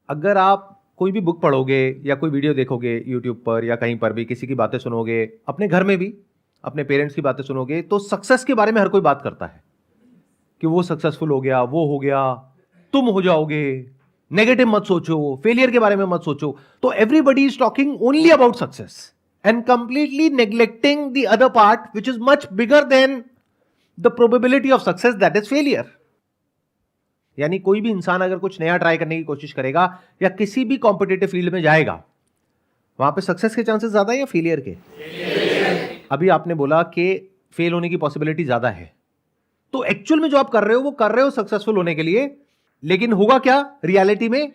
अगर आप कोई भी बुक पढ़ोगे या कोई वीडियो देखोगे यूट्यूब पर या कहीं पर भी, किसी की बातें सुनोगे, अपने घर में भी अपने पेरेंट्स की बातें सुनोगे, तो सक्सेस के बारे में हर कोई बात करता है कि वो सक्सेसफुल हो गया, वो हो गया, तुम हो जाओगे, नेगेटिव मत सोचो, फेलियर के बारे में मत सोचो। तो everybody is talking only about success and completely neglecting the other part which is much bigger than the probability of success, that is failure. यानी कोई भी इंसान अगर कुछ नया ट्राई करने की कोशिश करेगा या किसी भी कॉम्पिटिटिव फील्ड में जाएगा, वहां पे सक्सेस के चांसेस ज्यादा है या फेलियर के? अभी आपने बोला कि फेल होने की पॉसिबिलिटी ज्यादा है, तो एक्चुअल में जो आप कर रहे हो वो कर रहे हो सक्सेसफुल होने के लिए, लेकिन होगा क्या रियलिटी में?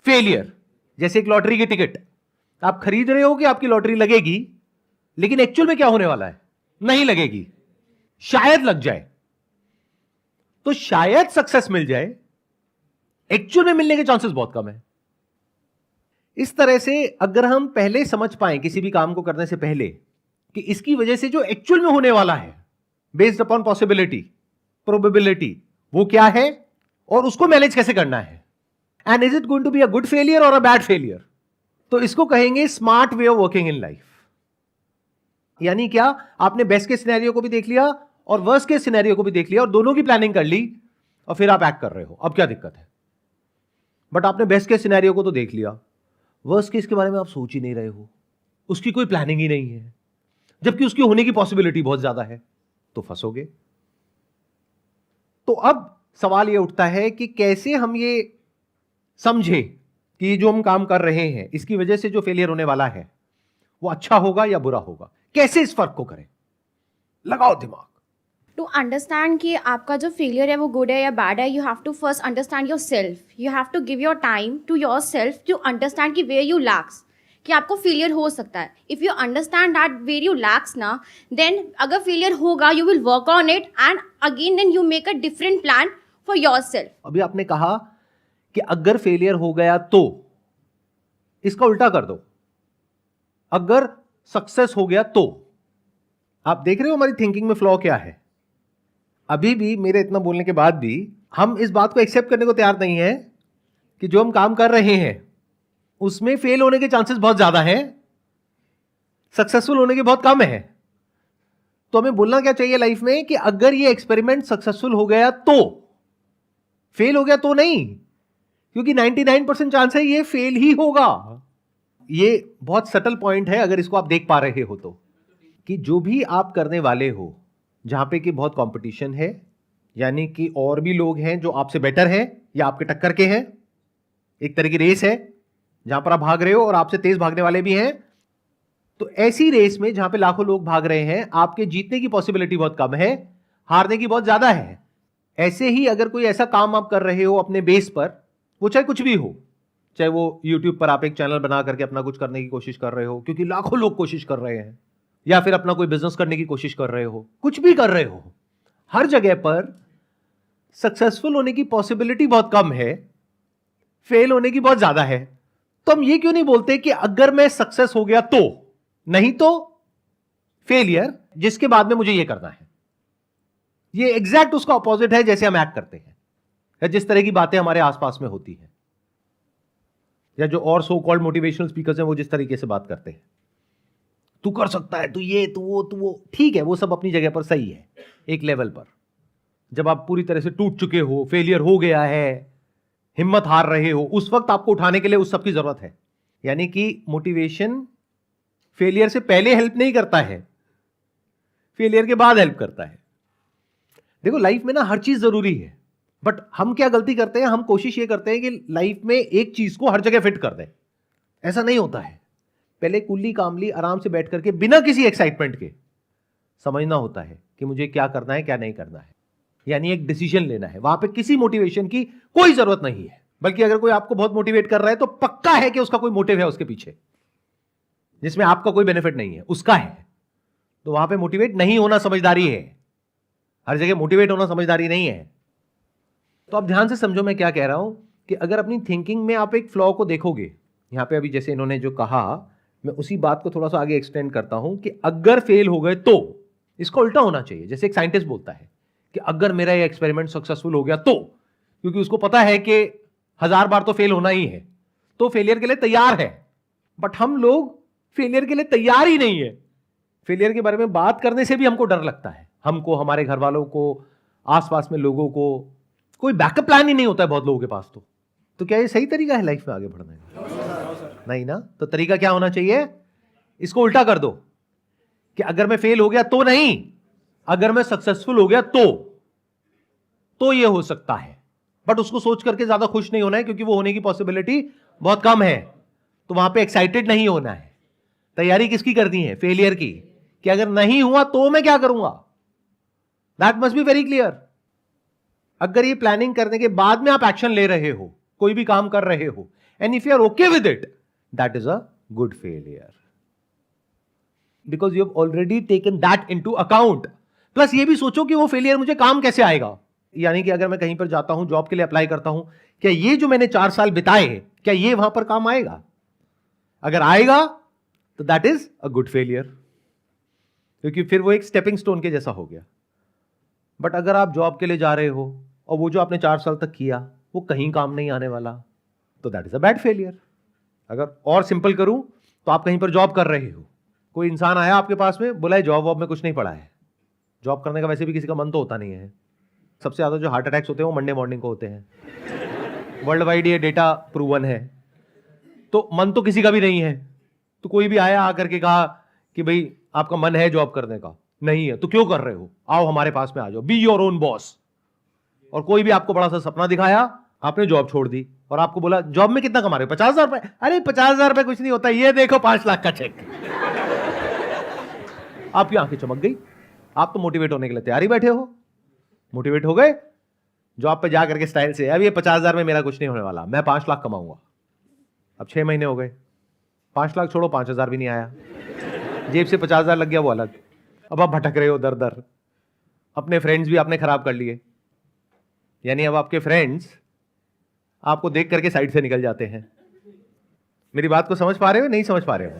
फेलियर। जैसे एक लॉटरी की टिकट आप खरीद रहे हो कि आपकी लॉटरी लगेगी, लेकिन एक्चुअल में क्या होने वाला है? नहीं लगेगी, शायद लग जाए। तो शायद सक्सेस मिल जाए, एक्चुअल में मिलने के चांसेस बहुत कम है। इस तरह से अगर हम पहले समझ पाए किसी भी काम को करने से पहले कि इसकी वजह से जो एक्चुअल में होने वाला है, बेस्ड अपॉन पॉसिबिलिटी, प्रोबेबिलिटी, वो क्या है और उसको मैनेज कैसे करना है, and is it going to be a good failure और अ बैड फेलियर, तो इसको कहेंगे smart way of working in life. यानी क्या? आपने बेस्ट के सिनेरियो को भी देख लिया और वर्स्ट के सिनेरियो को भी देख लिया और दोनों की प्लानिंग कर ली और फिर आप एक्ट कर रहे हो। अब क्या दिक्कत है? बट आपने बेस्ट के सिनेरियो को तो देख लिया, वर्स्ट केस के बारे में आप सोच ही नहीं रहे हो, उसकी कोई प्लानिंग ही नहीं है, जबकि उसकी होने की पॉसिबिलिटी बहुत ज्यादा है, तो फंसोगे। तो अब सवाल यह उठता है कि कैसे हम ये समझे कि जो हम काम कर रहे हैं इसकी वजह से जो फेलियर होने वाला है वो अच्छा होगा या बुरा होगा, कैसे इस फर्क को करें? लगाओ दिमाग। टू अंडरस्टैंड कि आपका जो फेलियर है वो गुड है या बैड है, you have to first understand your self. You have to give your time to your self to understand कि वेयर यू लैक्स, कि आपको फेलियर हो सकता है। If you understand that where you lacks ना, देन अगर failure होगा you will work on it and again then you make a different plan for your self. अभी आपने कहा कि अगर फेलियर हो गया तो, इसका उल्टा कर दो, अगर सक्सेस हो गया तो। आप देख रहे हो हमारी थिंकिंग में फ्लॉ क्या है? अभी भी मेरे इतना बोलने के बाद भी हम इस बात को एक्सेप्ट करने को तैयार नहीं है कि जो हम काम कर रहे हैं उसमें फेल होने के चांसेस बहुत ज्यादा हैं, सक्सेसफुल होने के बहुत कम है। तो हमें बोलना क्या चाहिए लाइफ में कि अगर ये एक्सपेरिमेंट सक्सेसफुल हो गया तो, फेल हो गया तो नहीं, क्योंकि 99% चांस है ये फेल ही होगा। ये बहुत सटल पॉइंट है अगर इसको आप देख पा रहे हो तो, कि जो भी आप करने वाले हो जहां पे कि बहुत कंपटीशन है, यानी कि और भी लोग हैं जो आपसे बेटर हैं या आपके टक्कर के हैं, एक तरह की रेस है जहां पर आप भाग रहे हो और आपसे तेज भागने वाले भी हैं, तो ऐसी रेस में जहां पे लाखों लोग भाग रहे हैं, आपके जीतने की पॉसिबिलिटी बहुत कम है, हारने की बहुत ज्यादा है। ऐसे ही अगर कोई ऐसा काम आप कर रहे हो अपने बेस पर, वो चाहे कुछ भी हो, चाहे वो यूट्यूब पर आप एक चैनल बना करके अपना कुछ करने की कोशिश कर रहे हो क्योंकि लाखों लोग कोशिश कर रहे हैं, या फिर अपना कोई बिजनेस करने की कोशिश कर रहे हो, कुछ भी कर रहे हो, हर जगह पर सक्सेसफुल होने की पॉसिबिलिटी बहुत कम है, फेल होने की बहुत ज्यादा है। तो हम ये क्यों नहीं बोलते कि अगर मैं सक्सेस हो गया तो, नहीं तो फेलियर, जिसके बाद में मुझे ये करना है। ये एग्जैक्ट उसका ऑपोजिट है जैसे हम एक्ट करते हैं या जिस तरह की बातें हमारे आसपास में होती है, या जो और सो कॉल्ड मोटिवेशनल स्पीकर्स हैं वो जिस तरीके से बात करते हैं, तू कर सकता है, तू ये, तू वो, ठीक है, वो सब अपनी जगह पर सही है एक लेवल पर। जब आप पूरी तरह से टूट चुके हो, फेलियर हो गया है, हिम्मत हार रहे हो, उस वक्त आपको उठाने के लिए उस सब की जरूरत है। यानी कि मोटिवेशन फेलियर से पहले हेल्प नहीं करता है, फेलियर के बाद हेल्प करता है। देखो लाइफ में ना हर चीज जरूरी है, बट हम क्या गलती करते हैं, हम कोशिश ये करते हैं कि लाइफ में एक चीज को हर जगह फिट कर दें। ऐसा नहीं होता है। पहले कुल्ली कामली आराम से बैठ करके बिना किसी एक्साइटमेंट के समझना होता है कि मुझे क्या करना है क्या नहीं करना है, यानी एक डिसीजन लेना है। वहां पे किसी मोटिवेशन की कोई जरूरत नहीं है, बल्कि अगर कोई आपको बहुत मोटिवेट कर रहा है तो पक्का है कि उसका कोई मोटिव है उसके पीछे जिसमें आपका कोई बेनिफिट नहीं है, उसका है। तो वहां पे मोटिवेट नहीं होना समझदारी है, हर जगह मोटिवेट होना समझदारी नहीं है। तो आप ध्यान से समझो मैं क्या कह रहा हूं कि अगर अपनी थिंकिंग में आप एक फ्लॉ को देखोगे, यहां पे अभी जैसे इन्होंने जो कहा, मैं उसी बात को थोड़ा सा आगे एक्सटेंड करता हूं कि अगर फेल हो गए तो, इसका उल्टा होना चाहिए। जैसे एक साइंटिस्ट बोलता है कि अगर मेरा ये एक्सपेरिमेंट सक्सेसफुल हो गया तो, क्योंकि उसको पता है कि 1000 बार तो फेल होना ही है, तो फेलियर के लिए तैयार है। बट हम लोग फेलियर के लिए तैयार ही नहीं है। फेलियर के बारे में बात करने से भी हमको डर लगता है, हमको, हमारे घर वालों को, आसपास में लोगों को। कोई बैकअप प्लान ही नहीं होता है बहुत लोगों के पास। तो क्या ये सही तरीका है लाइफ में आगे बढ़ने का? नहीं ना। तो तरीका क्या होना चाहिए? इसको उल्टा कर दो कि अगर मैं फेल हो गया तो नहीं, अगर मैं सक्सेसफुल हो गया तो ये हो सकता है। बट उसको सोच करके ज्यादा खुश नहीं होना है, क्योंकि वो होने की पॉसिबिलिटी बहुत कम है। तो वहां पे एक्साइटेड नहीं होना है। तैयारी किसकी करनी है? फेलियर की, कि अगर नहीं हुआ तो मैं क्या करूंगा। That must be very clear. अगर ये प्लानिंग करने के बाद में आप एक्शन ले रहे हो, कोई भी काम कर रहे हो, and if you are okay with it, that is a good failure, because you have already taken that into account. Plus ये भी सोचो कि वो फेलियर मुझे काम कैसे आएगा। यानी कि अगर मैं कहीं पर जाता हूं, जॉब के लिए अप्लाई करता हूं, क्या ये जो मैंने 4 साल बिताए, क्या ये वहां पर काम आएगा? अगर आएगा तो that is a good failure, क्योंकि फिर वो एक स्टेपिंग स्टोन के जैसा हो गया। बट अगर आप जॉब के लिए जा रहे हो और वो जो आपने 4 साल तक किया वो कहीं काम नहीं आने वाला, तो that is a bad failure. अगर और सिंपल करूं तो आप कहीं पर जॉब कर रहे हो, कोई इंसान आया आपके पास में, बोला जॉब वॉब में कुछ नहीं पड़ा है। जॉब करने का वैसे भी किसी का मन तो होता नहीं है। सबसे ज्यादा जो हार्ट अटैक्स होते हैं वो मंडे मॉर्निंग को होते हैं। वर्ल्ड वाइड ये डेटा प्रूवन है। तो मन तो किसी का भी नहीं है। तो कोई भी आया आकर के कहा कि भाई आपका मन है जॉब करने का? नहीं है। तो क्यों कर रहे हो? आओ हमारे पास में आ जाओ, बी योर ओन बॉस। और कोई भी आपको बड़ा सा सपना दिखाया, आपने जॉब छोड़ दी और आपको बोला जॉब में कितना कमा रहे हो? 50,000 रुपए। अरे 50,000 रुपए कुछ नहीं होता, ये देखो 5 लाख का चेक। आपकी आंखें चमक गई। आप तो मोटिवेट होने के लिए तैयारी बैठे हो। मोटिवेट हो गए जॉब पे जाकर के स्टाइल से, अब ये 50,000 में मेरा कुछ नहीं होने वाला, मैं 5 लाख कमाऊंगा। अब 6 महीने हो गए, 5 लाख छोड़ो 5,000 भी नहीं आया, जेब से 50,000 लग गया वो अलग। अब आप भटक रहे हो दर दर। अपने फ्रेंड्स भी आपने खराब कर लिए। यानी अब आपके फ्रेंड्स आपको देख करके साइड से निकल जाते हैं। मेरी बात को समझ पा रहे हो? नहीं समझ पा रहे हो?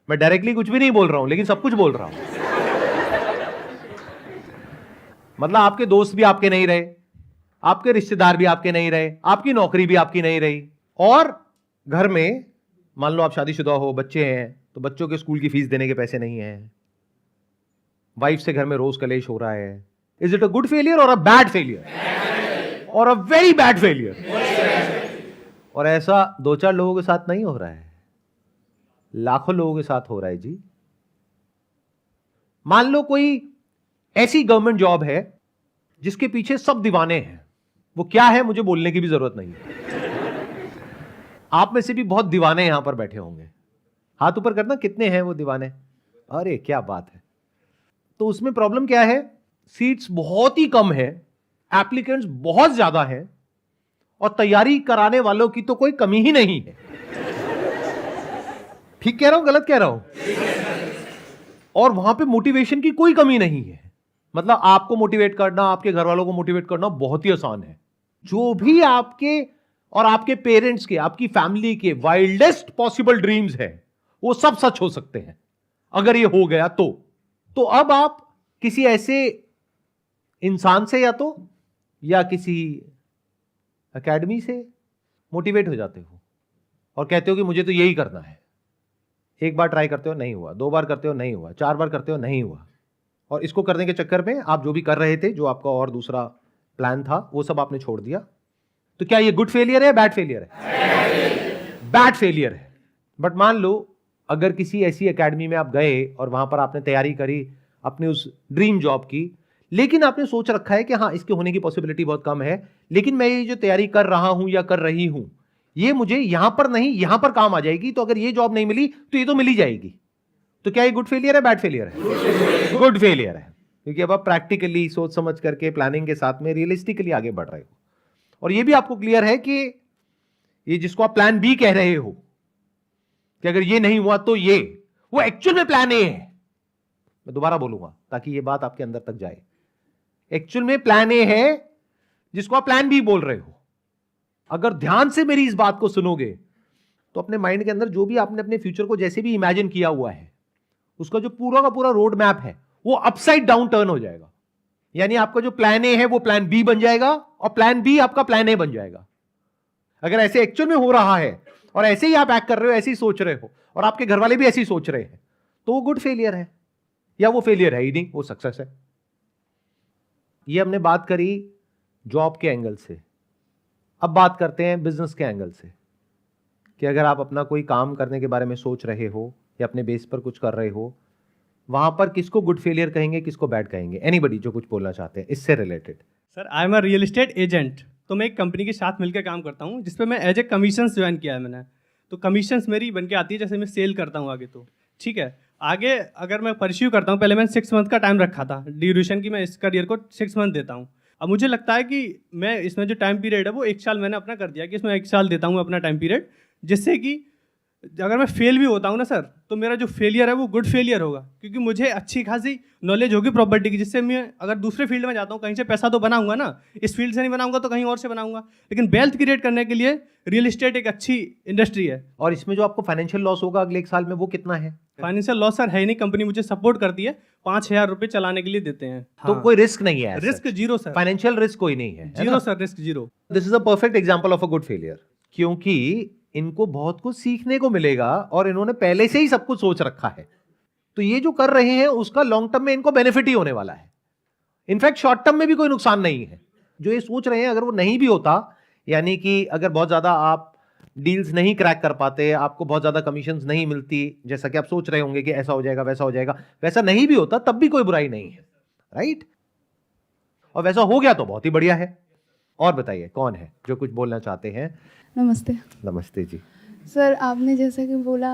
मैं डायरेक्टली कुछ भी नहीं बोल रहा हूं, लेकिन सब कुछ बोल रहा हूं। मतलब आपके दोस्त भी आपके नहीं रहे, आपके रिश्तेदार भी आपके नहीं रहे, आपकी नौकरी भी आपकी नहीं रही, और घर में मान लो आप शादीशुदा हो, बच्चे हैं, तो बच्चों के स्कूल की फीस देने के पैसे नहीं है, वाइफ से घर में रोज कलेश हो रहा है। Is it a good failure और अ बैड फेलियर? और अ वेरी बैड फेलियर। और ऐसा 2-4 लोगों के साथ नहीं हो रहा है, लाखों लोगों के साथ हो रहा है जी। मान लो कोई ऐसी गवर्नमेंट जॉब है जिसके पीछे सब दीवाने हैं। वो क्या है मुझे बोलने की भी जरूरत नहीं है। आप में से भी बहुत दीवाने यहां पर बैठे होंगे। हाथ ऊपर करना, कितने हैं वो दीवाने? अरे क्या बात है। तो उसमें प्रॉब्लम क्या है? सीट्स बहुत ही कम है, एप्लीकेंट्स बहुत ज्यादा है, और तैयारी कराने वालों की तो कोई कमी ही नहीं है। ठीक कह रहा हूं, गलत कह रहा हूं? और वहां पे मोटिवेशन की कोई कमी नहीं है। मतलब आपको मोटिवेट करना, आपके घर वालों को मोटिवेट करना बहुत ही आसान है। जो भी आपके और आपके पेरेंट्स के, आपकी फैमिली के वाइल्डेस्ट पॉसिबल ड्रीम्स है, वो सब सच हो सकते हैं अगर ये हो गया तो अब आप किसी ऐसे इंसान से या किसी एकेडमी से मोटिवेट हो जाते हो और कहते हो कि मुझे तो यही करना है। एक बार ट्राई करते हो नहीं हुआ, 2 बार करते हो नहीं हुआ, 4 बार करते हो नहीं हुआ, और इसको करने के चक्कर में आप जो भी कर रहे थे, जो आपका और दूसरा प्लान था, वो सब आपने छोड़ दिया। तो क्या ये गुड फेलियर है, बैड फेलियर है? बैड फेलियर है। बट मान लो अगर किसी ऐसी एकेडमी में आप गए और वहां पर आपने तैयारी करी अपनी उस ड्रीम जॉब की, लेकिन आपने सोच रखा है कि हाँ इसके होने की पॉसिबिलिटी बहुत कम है, लेकिन मैं ये जो तैयारी कर रहा हूं या कर रही हूं, ये मुझे यहां पर नहीं यहां पर काम आ जाएगी, तो अगर ये जॉब नहीं मिली तो ये तो मिल ही जाएगी। तो क्या ये गुड फेलियर है, बैड फेलियर है? गुड फेलियर है, क्योंकि अब आप प्रैक्टिकली सोच समझ करके प्लानिंग के साथ में रियलिस्टिकली आगे बढ़ रहे हो। और ये भी आपको क्लियर है कि ये जिसको आप प्लान बी कह रहे हो कि अगर ये नहीं हुआ तो ये, वो एक्चुअल में प्लान ए है। मैं दोबारा बोलूंगा ताकि ये बात आपके अंदर तक जाए। एक्चुअल में प्लान ए है जिसको आप प्लान बी बोल रहे हो। अगर ध्यान से मेरी इस बात को सुनोगे तो अपने माइंड के अंदर जो भी आपने अपने फ्यूचर को जैसे भी इमेजिन किया हुआ है, उसका जो पूरा का पूरा रोड मैप है वो अपसाइड डाउन टर्न हो जाएगा। यानी आपका जो प्लान ए है वो प्लान बी बन जाएगा और प्लान बी आपका प्लान ए बन जाएगा। अगर ऐसे एक्चुअल में हो रहा है और ऐसे ही आप एक्ट कर रहे हो, ऐसे ही सोच रहे हो और आपके घर वाले भी ऐसे ही सोच रहे हैं, तो वो गुड फेलियर है, या वो फेलियर है ही नहीं, वो सक्सेस है। ये हमने बात करी जॉब के एंगल से। अब बात करते हैं बिजनेस के एंगल से, कि अगर आप अपना कोई काम करने के बारे में सोच रहे हो या अपने बेस पर कुछ कर रहे हो, वहां पर किसको गुड फेलियर कहेंगे, किसको बैड कहेंगे? एनीबडी जो कुछ बोलना चाहते हैं इससे related. Sir I am a real estate agent, तो मैं एक कंपनी के साथ मिलकर काम करता हूँ जिसपे मैं एज ए कमीशंस ज्वाइन किया है मैंने। तो कमीशंस मेरी बन के आती है, जैसे मैं सेल करता हूँ आगे, तो ठीक है। आगे अगर मैं परस्यू करता हूँ, पहले मैंने 6 मंथ का टाइम रखा था ड्यूरेशन की, मैं इस करियर को 6 मंथ देता हूँ। अब मुझे लगता है कि मैं इसमें जो टाइम पीरियड है वो 1 साल मैंने अपना कर दिया कि इसमें 1 साल देता हूँ अपना टाइम पीरियड, जिससे कि अगर मैं फेल भी होता हूँ ना सर, तो मेरा जो फेलियर है वो गुड फेलियर होगा, क्योंकि मुझे अच्छी खासी नॉलेज होगी प्रॉपर्टी की, जिससे मैं अगर दूसरे फील्ड में जाता हूँ कहीं से पैसा तो बनाऊंगा ना, इस फील्ड से नहीं बनाऊंगा तो कहीं और से बनाऊंगा। लेकिन वेल्थ क्रिएट करने के लिए रियल एस्टेट एक अच्छी इंडस्ट्री है। और इसमें जो आपको फाइनेंशियल लॉस होगा अगले 1 साल में, वो कितना है? फाइनेंशियल लॉस सर है ही नहीं, कंपनी मुझे सपोर्ट करती है, 5,000 रुपये चलाने के लिए देते हैं। तो कोई रिस्क नहीं है, risk zero sir, financial risk कोई नहीं है, zero sir, risk zero. This is a perfect example of a good failure, क्योंकि इनको बहुत कुछ सीखने को मिलेगा और इन्होंने पहले से ही सब कुछ सोच रखा है। तो ये जो कर रहे हैं उसका लॉन्ग टर्म में इनको बेनिफिट ही होने वाला है। इनफैक्ट शॉर्ट टर्म में भी कोई नुकसान नहीं है। जो ये सोच रहे हैं अगर वो नहीं भी होता, यानी कि अगर बहुत ज्यादा आप डील्स नहीं क्रैक कर पाते, आपको बहुत ज्यादा कमीशंस नहीं मिलती, जैसा कि आप सोच रहे होंगे कि ऐसा हो जाएगा वैसा हो जाएगा, वैसा नहीं भी होता तब भी कोई बुराई नहीं है, राइट? और वैसा हो गया तो बहुत ही बढ़िया है। और बताइए कौन है जो कुछ बोलना चाहते हैं? नमस्ते नमस्ते जी। सर, आपने जैसा कि बोला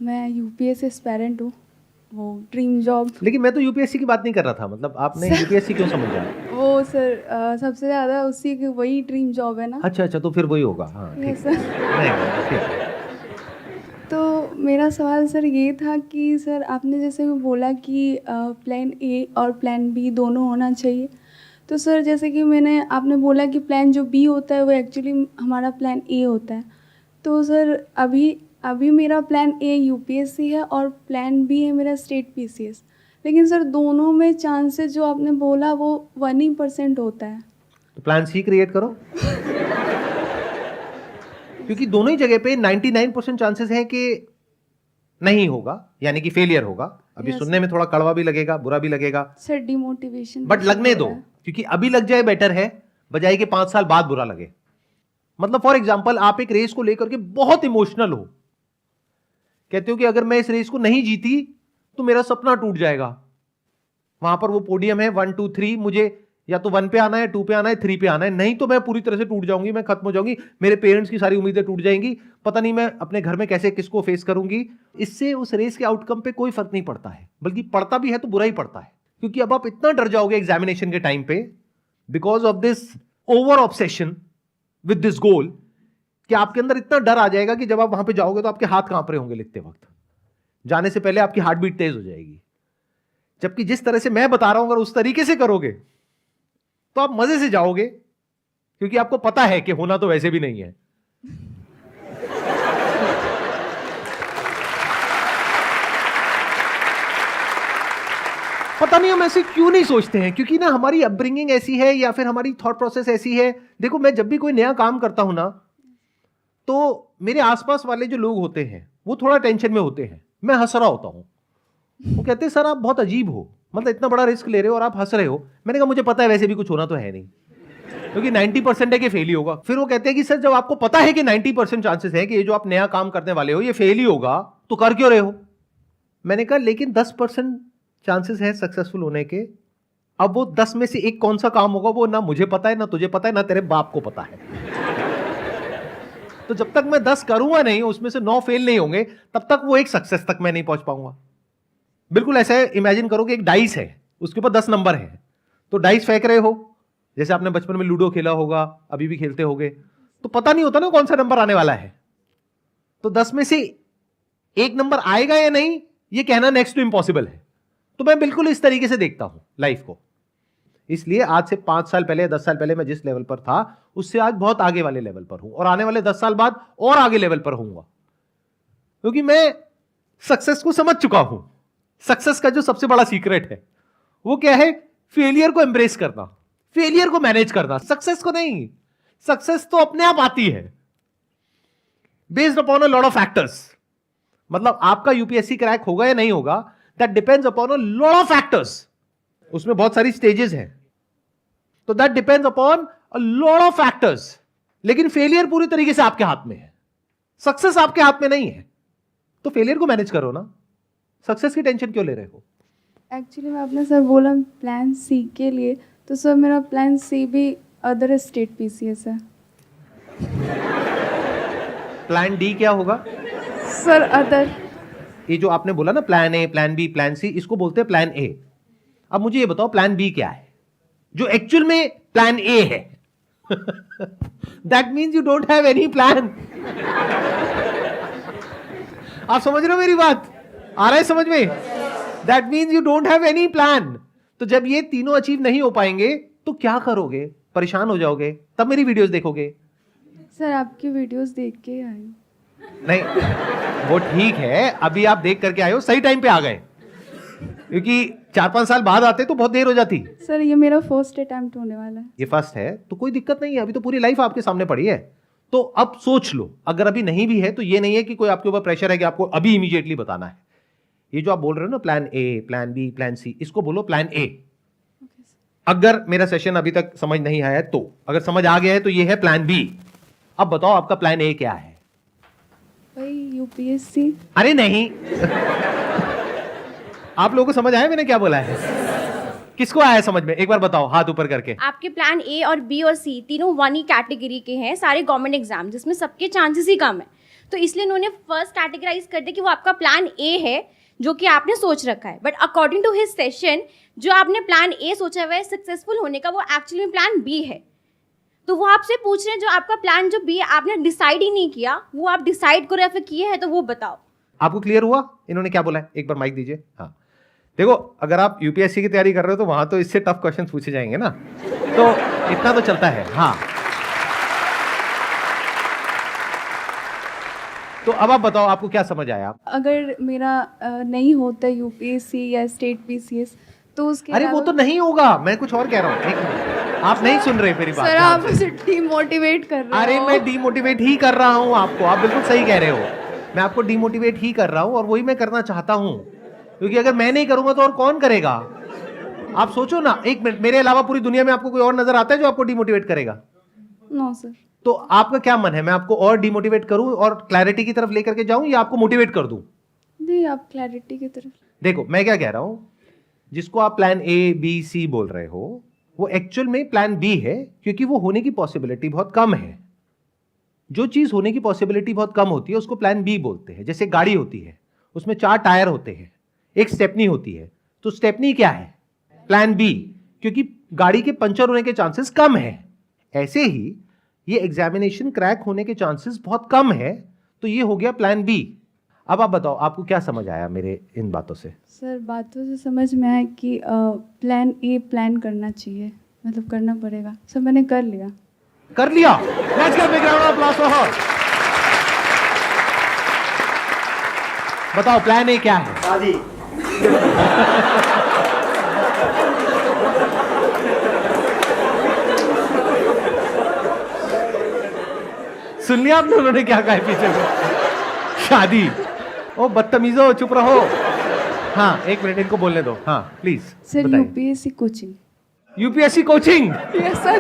मैं यूपीएससी एस्पायरेंट हूँ, वो ड्रीम जॉब। लेकिन मैं तो यूपीएससी की बात नहीं कर रहा था, मतलब आपने यूपीएससी क्यों समझा? वो सर सबसे ज़्यादा उसी की वही ड्रीम जॉब है ना। अच्छा, तो फिर वही होगा। हाँ ठीक यस है। सर। नहीं, ठीक है। तो मेरा सवाल सर ये था कि सर आपने जैसे कि बोला कि प्लान ए और प्लान बी दोनों होना चाहिए। तो सर जैसे कि आपने बोला कि प्लान जो बी होता है वो एक्चुअली हमारा प्लान ए होता है। तो सर अभी मेरा प्लान ए यूपीएससी है और प्लान बी है मेरा स्टेट पीसीएस। लेकिन सर दोनों में चांसेस जो आपने बोला वो 1% होता है। तो प्लान सी क्रिएट करो। क्योंकि दोनों ही जगह पे 99% चांसेस है कि नहीं होगा, यानी कि फेलियर होगा। अभी Yes, सुनने में थोड़ा कड़वा भी लगेगा, बुरा भी लगेगा, सर डिमोटिवेशन बट लगने दो, क्योंकि अभी लग जाए बेटर है बजाय कि 5 साल बाद बुरा लगे। मतलब फॉर एग्जाम्पल आप एक रेस को लेकर के बहुत इमोशनल हो, कहते हो कि अगर मैं इस रेस को नहीं जीती तो मेरा सपना टूट जाएगा। वहां पर वो पोडियम है 1 2 3, मुझे या तो 1 पे आना है, 2 पे आना है, 3 पे आना है, नहीं तो मैं पूरी तरह से टूट जाऊंगी, मैं खत्म हो जाऊंगी, मेरे पेरेंट्स की सारी उम्मीदें टूट जाएंगी, पता नहीं मैं अपने घर में कैसे किसको फेस करूंगी। इससे उस रेस के आउटकम पे कोई फर्क नहीं पड़ता है, बल्कि पड़ता भी है तो बुरा ही पड़ता है। क्योंकि अब आप इतना डर जाओगे एग्जामिनेशन के टाइम पे because of this over obsession with this goal, कि आपके अंदर इतना डर आ जाएगा कि जब आप वहां पे जाओगे तो आपके हाथ कांप रहे होंगे लिखते वक्त, जाने से पहले आपकी हार्ट बीट तेज हो जाएगी। जबकि जिस तरह से मैं बता रहा हूं अगर उस तरीके से करोगे तो आप मजे से जाओगे, क्योंकि आपको पता है कि होना तो वैसे भी नहीं है। पता नहीं हम ऐसे क्यों नहीं सोचते हैं, क्योंकि ना हमारी अपब्रिंगिंग ऐसी है या फिर हमारी थॉट प्रोसेस ऐसी है। देखो मैं जब भी कोई नया काम करता हूं ना, तो मेरे आसपास वाले जो लोग होते हैं वो थोड़ा टेंशन में होते हैं, मैं हंस रहा होता हूं, वो कहते हैं सर आप बहुत अजीब हो, मतलब इतना बड़ा रिस्क ले रहे हो और आप हंस रहे हो। मैंने कहा मुझे पता है वैसे भी कुछ होना तो है नहीं, क्योंकि 90% है कि फेल ही होगा। फिर वो कहते हैं कि सर जब आपको पता है कि 90% चांसेस है कि ये जो आप नया काम करने वाले हो ये फेल ही होगा, तो कर क्यों रहे हो? मैंने कहा लेकिन 10% चांसेस है सक्सेसफुल होने के। अब वो 10 में से एक कौन सा काम होगा वो ना मुझे पता है, ना तुझे पता है, ना तेरे बाप को पता है। तो जब तक मैं 10 करूंगा नहीं, उसमें से 9 फेल नहीं होंगे, तब तक वो एक सक्सेस तक मैं नहीं पहुंच पाऊंगा। बिल्कुल ऐसे इमेजिन करो कि एक डाइस है, उसके ऊपर 10 नंबर है, तो डाइस फेंक रहे हो, जैसे आपने बचपन में लूडो खेला होगा, अभी भी खेलते होगे, तो पता नहीं होता ना कौन सा नंबर आने वाला है। तो 10 में से एक नंबर आएगा या नहीं ये कहना नेक्स्ट टू इम्पॉसिबल है। तो मैं बिल्कुल इस तरीके से देखता हूं लाइफ को। इसलिए आज से 5 साल पहले, 10 साल पहले मैं जिस लेवल पर था उससे आज बहुत आगे वाले लेवल पर हूं, और आने वाले 10 साल बाद और आगे लेवल पर होऊंगा, क्योंकि मैं सक्सेस को समझ चुका हूं। सक्सेस का जो सबसे बड़ा सीक्रेट है वो क्या है? फेलियर को एम्ब्रेस करना, फेलियर को मैनेज करना, सक्सेस को नहीं। सक्सेस तो अपने आप आती है, based upon a lot of factors. मतलब आपका यूपीएससी क्रैक होगा या नहीं होगा, that depends upon a lot of factors. उसमें बहुत सारी स्टेजेस हैं, तो that depends upon a lot of factors. लेकिन फेलियर पूरी तरीके से आपके हाथ में है, सक्सेस आपके हाथ में नहीं है। तो फेलियर को मैनेज करो ना, सक्सेस की टेंशन क्यों ले रहे हो? एक्चुअली मैं आपने सर बोला प्लान सी के लिए, तो सर मेरा प्लान सी भी अदर स्टेट पीसीएस है। प्लान डी क्या होगा? Sir other. ये जो आपने बोला ना plan A, plan B, plan C, इसको बोलते हैं प्लान ए। अब मुझे ये बताओ प्लान बी क्या है, जो एक्चुअल में प्लान ए है? That means you don't have any plan. आप समझ रहे हो मेरी बात? आ रहा है समझ में? That means you don't have any plan. तो जब ये तीनों अचीव नहीं हो पाएंगे तो क्या करोगे? परेशान हो जाओगे, तब मेरी वीडियोस देखोगे। सर आपकी वीडियोस देख के आई। नहीं, वो ठीक है, अभी आप देख करके आए हो, सही टाइम पे आ गए, क्योंकि 4-5 साल बाद आते तो बहुत देर हो जाती। सर ये मेरा फर्स्ट अटेम्प्ट होने वाला है। ये फर्स्ट है तो कोई दिक्कत नहीं है, अभी तो पूरी लाइफ आपके सामने पड़ी है। तो अब सोच लो, अगर अभी नहीं भी है तो ये नहीं है कि कोई आपके ऊपर प्रेशर है कि आपको अभी इमीडिएटली बताना है। ये जो आप बोल रहे हो ना plan A, plan B, plan C, इसको बोलो प्लान ए। अगर मेरा सेशन अभी तक समझ नहीं आया है तो, अगर समझ आ गया है तो ये है प्लान बी। अब बताओ आपका प्लान ए क्या है? भाई यूपीएससी। अरे नहीं। आप लोगों को समझ आया मैंने क्या बोला है? किसको आया समझ में? एक बार बताओ हाथ ऊपर करके। आपके प्लान ए और बी और सी तीनों वन ही कैटेगरी के हैं, सारे गवर्नमेंट एग्जाम जिसमें सबके चांसेस ही कम है। तो इसलिए उन्होंने फर्स्ट कैटेगराइज कर दिया कि वो आपका प्लान ए है जो कि आपने सोच रखा है। But according to his session, जो आपने प्लान ए सोचा हुआ है सक्सेसफुल होने का, वो एक्चुअली में प्लान बी है। तो वो आपसे पूछ रहे हैं जो आपका प्लान जो बी है आपने डिसाइड ही नहीं किया, वो आप डिसाइड करो या फिर किए हैं, तो वो बताओ। आपको क्लियर हुआ इन्होंने क्या बोला है? एक बार माइक दीजिए। हाँ देखो, अगर आप यूपीएससी की तैयारी कर रहे हो तो वहां तो इससे टफ क्वेश्चन पूछे जाएंगे ना, तो इतना तो चलता है। हाँ तो अब आप बताओ आपको क्या समझ आया? अगर मेरा नहीं होता यूपीएससी या स्टेट पीसीएस तो उसके अरे वो तो नहीं होगा, मैं कुछ और कह रहा हूँ। एक मिनट, आप नहीं सुन रहे मेरी बात। सर आप मुझे डिमोटिवेट कर रहे हो। अरे मैं डिमोटिवेट ही कर रहा हूँ आपको, आप बिल्कुल सही कह रहे हो। मैं आपको डिमोटिवेट ही कर रहा हूँ और वही मैं करना चाहता हूँ, क्योंकि अगर मैं नहीं करूंगा तो और कौन करेगा? आप सोचो ना, एक मिनट, मेरे अलावा पूरी दुनिया में आपको कोई और नजर आता है जो आपको डिमोटिवेट करेगा? No sir. तो आपका क्या मन है, मैं आपको और डिमोटिवेट करूं और क्लैरिटी की तरफ लेकर के जाऊं या आपको मोटिवेट कर दूं? नहीं, आप क्लैरिटी की तरफ। देखो मैं क्या कह रहा हूं, जिसको आप प्लान ए बी सी बोल रहे हो वो एक्चुअल में प्लान बी है, क्योंकि वो होने की पॉसिबिलिटी बहुत कम है। जो चीज होने की पॉसिबिलिटी बहुत कम होती है उसको प्लान बी बोलते हैं। जैसे गाड़ी होती है, उसमें 4 टायर होते हैं, एक स्टेपनी होती है, तो स्टेपनी क्या है? प्लान बी, क्योंकि गाड़ी के पंचर होने के चांसेस कम है। ऐसे ही ये एग्जामिनेशन क्रैक होने के चांसेस बहुत कम है, तो ये हो गया प्लान बी। अब आप बताओ आपको क्या समझ आया मेरे इन बातों से? सर बातों से समझ में आया कि प्लान ए प्लान करना चाहिए, मतलब करना पड़ेगा। सर मैंने कर लिया। कर लिया? Let's give big round of applause for her. बताओ प्लान ए क्या है? शादी। सुन लिया आपने उन्होंने क्या कहा है पीछे से? शादी। ओ बदतमीजो, चुप रहो। हाँ एक मिनट इनको बोलने दो। हाँ प्लीज सर बताइए। UPSC coaching. UPSC coaching? Yes sir.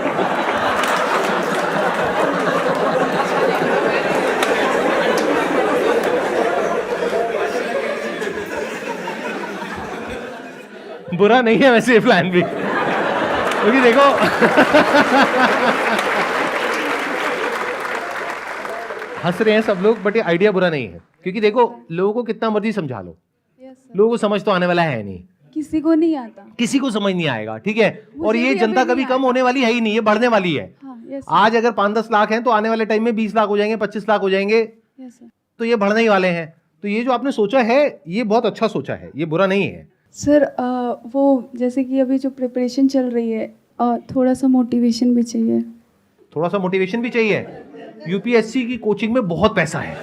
बुरा नहीं है वैसे ये प्लान भी, क्योंकि देखो हंस रहे हैं सब लोग, बट ये आइडिया बुरा नहीं है, क्योंकि देखो लोगों को कितना मर्जी समझा लो, यस सर। लोगों को समझ तो आने वाला है नहीं, किसी को नहीं आता। किसी को समझ नहीं आएगा, ठीक है। और मुझे ये भी जनता अभी कभी नहीं कम होने वाली है ही नहीं, ये बढ़ने वाली है। हाँ यस आज अगर 5-10 लाख हैं तो आने वाले टाइम में 20 लाख हो जाएंगे, 25 लाख हो जाएंगे, यस सर। तो ये बढ़ने ही वाले हैं। तो ये जो आपने सोचा है ये बहुत अच्छा सोचा है, ये बुरा नहीं है। सर वो जैसे कि अभी जो प्रिपरेशन चल रही है, थोड़ा सा मोटिवेशन भी चाहिए। थोड़ा सा मोटिवेशन भी चाहिए। यूपीएससी की कोचिंग में बहुत पैसा है।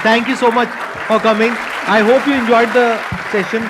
Thank you so much for coming. I hope you enjoyed the session.